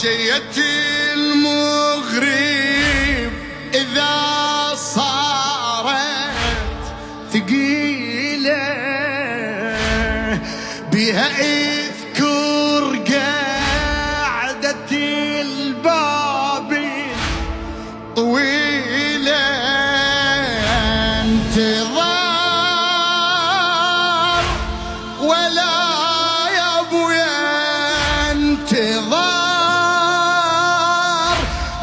جيتي المغرب إذا صارت ثقيلة بها اذكر قعدة البابل طويلة انتظار ولا يا ابويا انتظار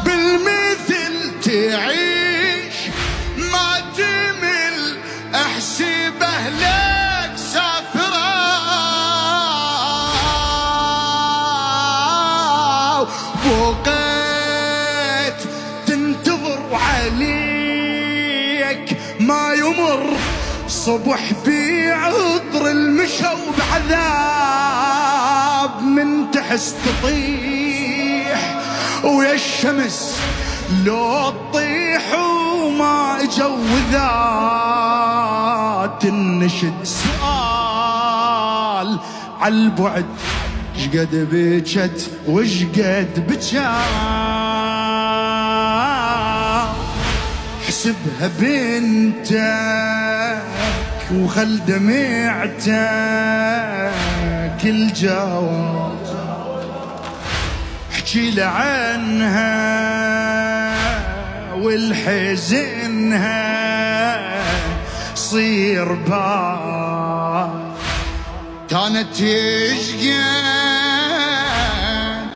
بالمثل تعيش ما تمل احسبه لك سافرة بوقت تنتظر عليك ما يمر صبح بعطر المشى وبعذاب من تحس تطيح ويا الشمس لو تطيح وما جوذات النشد سؤال عالبعد شقد بكت وشقد بكى احسبها بنتك وخل دمعتك الجواب احكي له عنها والحزنها صير بار كانت تشقى